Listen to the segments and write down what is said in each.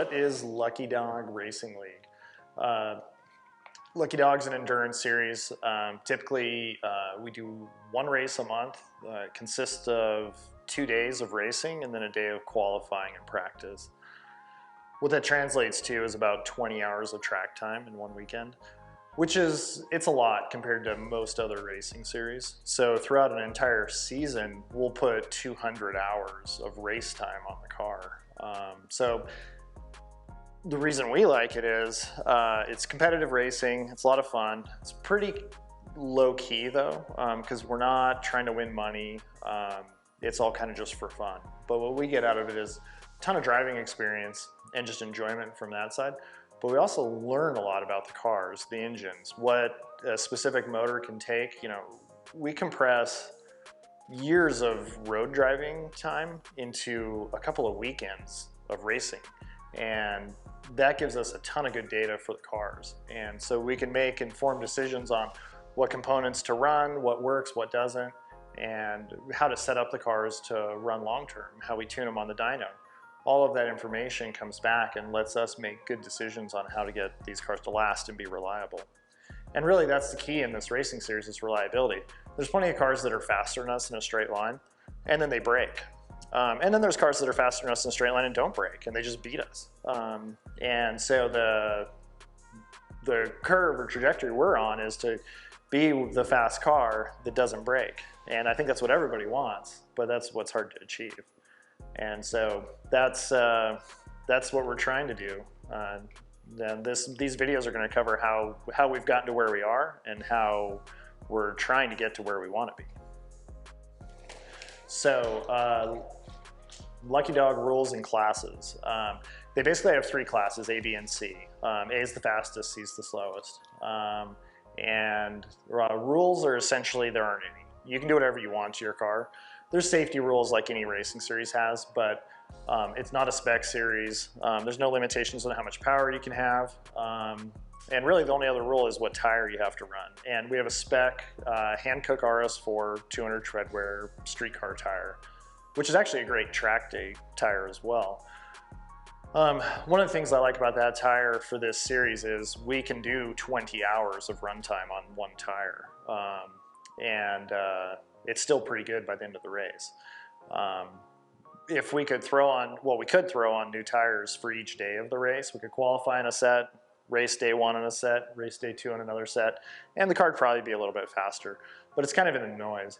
what is Lucky Dog Racing League? Lucky Dog's an endurance series. Typically, we do one race a month. It consists of 2 days of racing and then a day of qualifying and practice. What that translates to is about 20 hours of track time in one weekend, which is, it's a lot compared to most other racing series. So throughout an entire season, we'll put 200 hours of race time on the car. So the reason we like it is it's competitive racing, it's a lot of fun. It's pretty low key though, because we're not trying to win money. It's all kind of just for fun. But what we get out of it is a ton of driving experience and just enjoyment from that side. But we also learn a lot about the cars, the engines, what a specific motor can take. You know, we compress years of road driving time into a couple of weekends of racing. And that gives us a ton of good data for the cars. And so we can make informed decisions on what components to run, what works, what doesn't, and how to set up the cars to run long-term, how we tune them on the dyno. All of that information comes back and lets us make good decisions on how to get these cars to last and be reliable. And really that's the key in this racing series, is reliability. There's plenty of cars that are faster than us in a straight line, and then they break. And then there's cars that are faster than us in a straight line and don't break, and they just beat us. And so the curve or trajectory we're on is to be the fast car that doesn't break. And I think that's what everybody wants, but that's what's hard to achieve. And so that's what we're trying to do. And these videos are going to cover how we've gotten to where we are and how we're trying to get to where we want to be. So Lucky Dog rules and classes. They basically have 3 classes, A, B, and C. A is the fastest, C is the slowest. And rules are essentially, there aren't any. You can do whatever you want to your car. There's safety rules like any racing series has, but it's not a spec series. There's no limitations on how much power you can have. And really the only other rule is what tire you have to run. And we have a spec Hankook RS4 200 treadwear street car tire, which is actually a great track day tire as well. One of the things I like about that tire for this series is we can do 20 hours of runtime on one tire. It's still pretty good by the end of the race. If we could throw on, well, we could throw on new tires for each day of the race. We could qualify in a set, race day 1 in a set, race day 2 in another set, and the car would probably be a little bit faster, but it's kind of in the noise.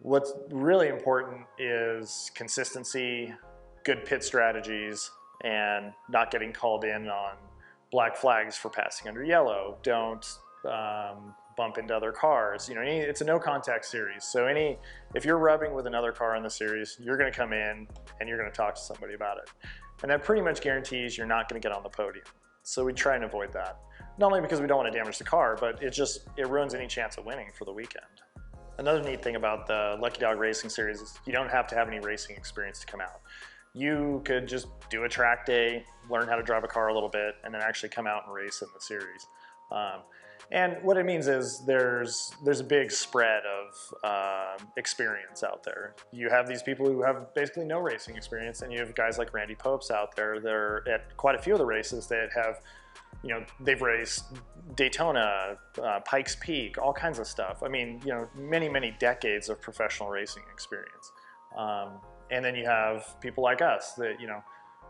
What's really important is consistency, good pit strategies, and not getting called in on black flags for passing under yellow. Don't bump into other cars. You know, it's a no contact series. So if you're rubbing with another car in the series, you're going to come in and you're going to talk to somebody about it. And that pretty much guarantees you're not going to get on the podium. So we try and avoid that. Not only because we don't want to damage the car, but it ruins any chance of winning for the weekend. Another neat thing about the Lucky Dog Racing Series is you don't have to have any racing experience to come out. You could just do a track day, learn how to drive a car a little bit, and then actually come out and race in the series. And what it means is there's a big spread of experience out there. You have these people who have basically no racing experience, and you have guys like Randy Popes out there. They're at quite a few of the races that have, you know, they've raced Daytona, Pikes Peak, all kinds of stuff. I mean, you know, many, many decades of professional racing experience. And then you have people like us that, you know,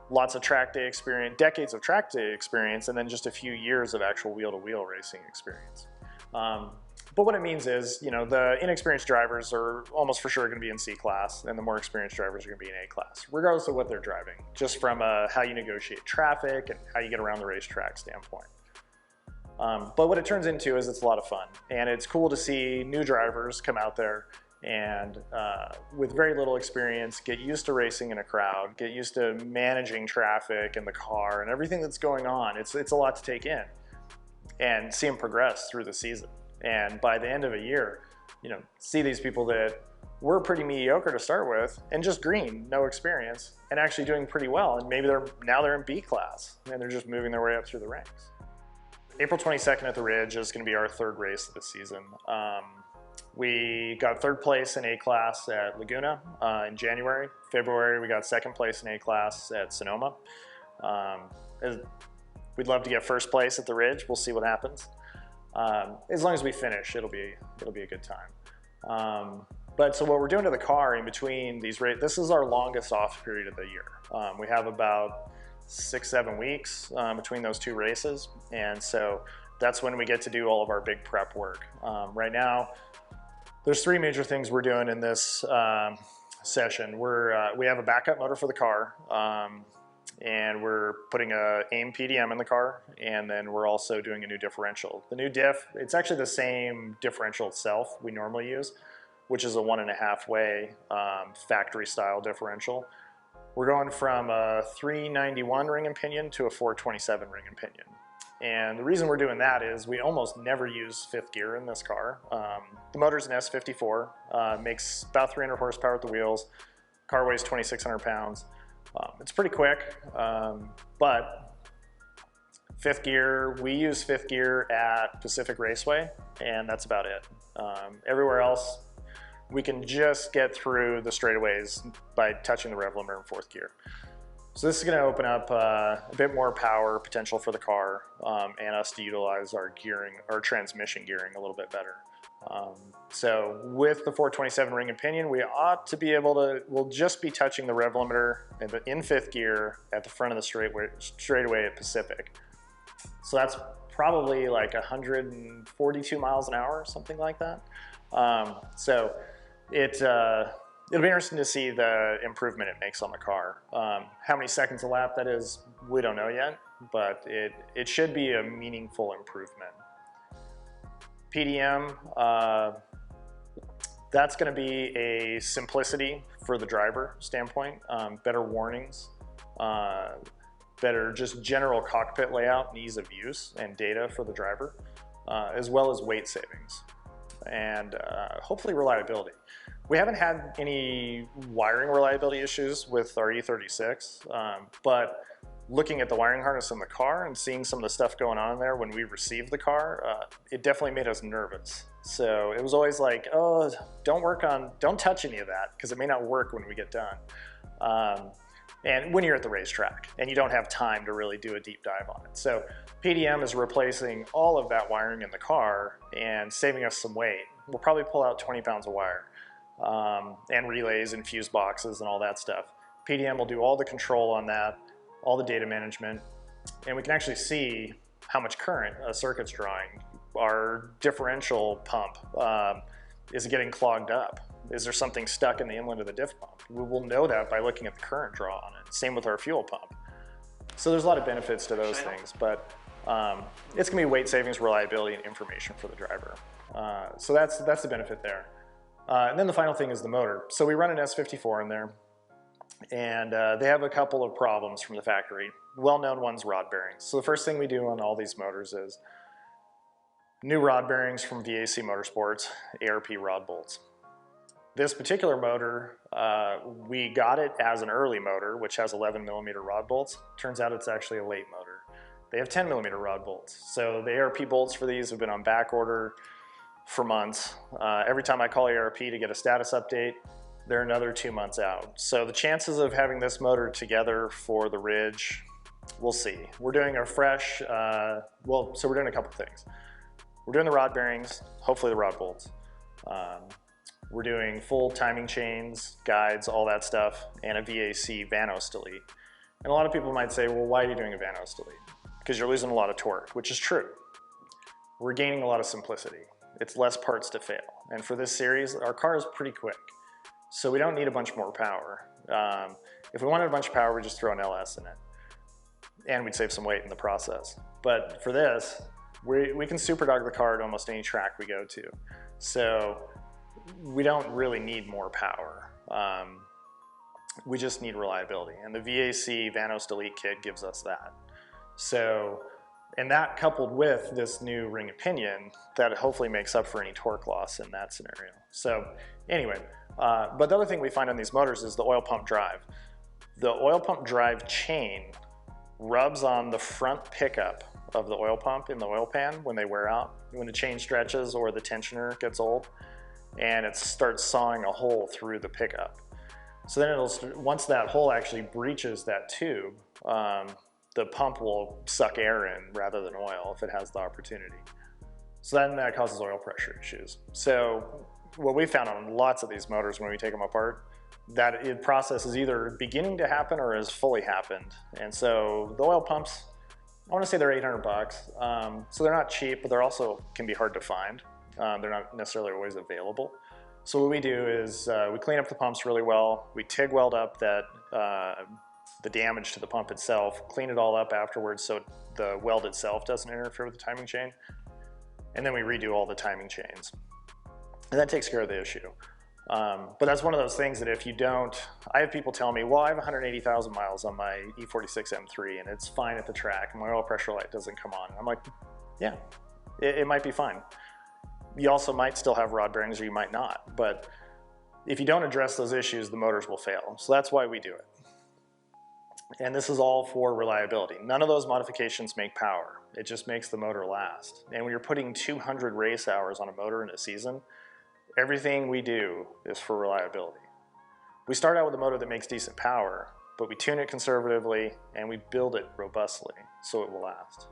lots of track day experience, decades of track day experience, and then just a few years of actual wheel-to-wheel racing experience. But what it means is, you know, the inexperienced drivers are almost for sure going to be in C class, and the more experienced drivers are going to be in A class, regardless of what they're driving, just from how you negotiate traffic and how you get around the racetrack standpoint. But what it turns into is it's a lot of fun, and it's cool to see new drivers come out there and with very little experience, get used to racing in a crowd, get used to managing traffic in the car and everything that's going on. It's a lot to take in, and see them progress through the season. And by the end of a year, you know, see these people that were pretty mediocre to start with and just green, no experience, and actually doing pretty well. And maybe now they're in B class and they're just moving their way up through the ranks. April 22nd at the Ridge is going to be our 3rd race of the season. We got 3rd place in A class at Laguna in January. February, we got 2nd place in A class at Sonoma. We'd love to get first place at the Ridge. We'll see what happens. As long as we finish, it'll be a good time. But so what we're doing to the car in between these races, this is our longest off period of the year. We have about 6-7 weeks between those two races, and so that's when we get to do all of our big prep work. Right now, there's 3 major things we're doing in this session. We have a backup motor for the car, and we're putting a AIM PDM in the car, and then we're also doing a new differential. The new diff, it's actually the same differential itself we normally use, which is a 1.5 way factory style differential. We're going from a 391 ring and pinion to a 427 ring and pinion. And the reason we're doing that is we almost never use 5th gear in this car. The motor's an S54, makes about 300 horsepower at the wheels. Car weighs 2,600 pounds. It's pretty quick, but 5th gear, we use 5th gear at Pacific Raceway, and that's about it. Everywhere else, we can just get through the straightaways by touching the rev limiter in 4th gear. So this is going to open up a bit more power potential for the car, and us to utilize our gearing, our transmission gearing a little bit better. So with the 427 ring and pinion, we ought to be able to, we'll just be touching the rev limiter in 5th gear at the front of the straightaway at Pacific. So that's probably like 142 miles an hour, something like that. So it'll be interesting to see the improvement it makes on the car. How many seconds a lap that is, we don't know yet, but it should be a meaningful improvement. PDM, that's going to be a simplicity for the driver standpoint, better warnings, better just general cockpit layout and ease of use and data for the driver, as well as weight savings and hopefully reliability. We haven't had any wiring reliability issues with our E36, but looking at the wiring harness in the car and seeing some of the stuff going on in there when we received the car, it definitely made us nervous. So it was always like, oh, don't touch any of that because it may not work when we get done. And when you're at the racetrack and you don't have time to really do a deep dive on it. So PDM is replacing all of that wiring in the car and saving us some weight. We'll probably pull out 20 pounds of wire, and relays and fuse boxes and all that stuff. PDM will do all the control on that, all the data management, and we can actually see how much current a circuit's drawing. Our differential pump, is it getting clogged up? Is there something stuck in the inlet of the diff pump? We will know that by looking at the current draw on it. Same with our fuel pump. So there's a lot of benefits to those things, but it's gonna be weight savings, reliability, and information for the driver. So that's the benefit there. And then the final thing is the motor. So we run an S54 in there, and they have a couple of problems from the factory. Well-known one's rod bearings. So the first thing we do on all these motors is new rod bearings from VAC Motorsports, ARP rod bolts. This particular motor, we got it as an early motor, which has 11mm rod bolts. Turns out it's actually a late motor. They have 10mm rod bolts. So the ARP bolts for these have been on back order for months. Every time I call ARP to get a status update, they're another 2 months out. So the chances of having this motor together for the Ridge, we'll see. We're doing a fresh, so we're doing a couple things. We're doing the rod bearings, hopefully the rod bolts. We're doing full timing chains, guides, all that stuff, and a VAC Vanos delete. And a lot of people might say, well, why are you doing a Vanos delete? Because you're losing a lot of torque, which is true. We're gaining a lot of simplicity. It's less parts to fail. And for this series, our car is pretty quick. So we don't need a bunch more power. If we wanted a bunch of power, we'd just throw an LS in it. And we'd save some weight in the process. But for this, we can super dog the car at almost any track we go to. So we don't really need more power. We just need reliability. And the VAC Vanos Delete Kit gives us that. So, and that coupled with this new ring and pinion, that hopefully makes up for any torque loss in that scenario. So anyway, but the other thing we find on these motors is the oil pump drive. The oil pump drive chain rubs on the front pickup of the oil pump in the oil pan when they wear out, when the chain stretches or the tensioner gets old, and it starts sawing a hole through the pickup. So then once that hole actually breaches that tube, the pump will suck air in rather than oil if it has the opportunity. So then that causes oil pressure issues. So what we found on lots of these motors when we take them apart, that the process is either beginning to happen or has fully happened. And so the oil pumps, I want to say they're 800 bucks. So they're not cheap, but they're also can be hard to find. They're not necessarily always available. So what we do is we clean up the pumps really well. We TIG weld up that the damage to the pump itself, clean it all up afterwards so the weld itself doesn't interfere with the timing chain. And then we redo all the timing chains. And that takes care of the issue. But that's one of those things that if you don't, I have people tell me, well, I have 180,000 miles on my E46 M3 and it's fine at the track and my oil pressure light doesn't come on. And I'm like, yeah, it might be fine. You also might still have rod bearings or you might not. But if you don't address those issues, the motors will fail. So that's why we do it. And this is all for reliability. None of those modifications make power. It just makes the motor last. And when you're putting 200 race hours on a motor in a season, everything we do is for reliability. We start out with a motor that makes decent power, but we tune it conservatively and we build it robustly so it will last.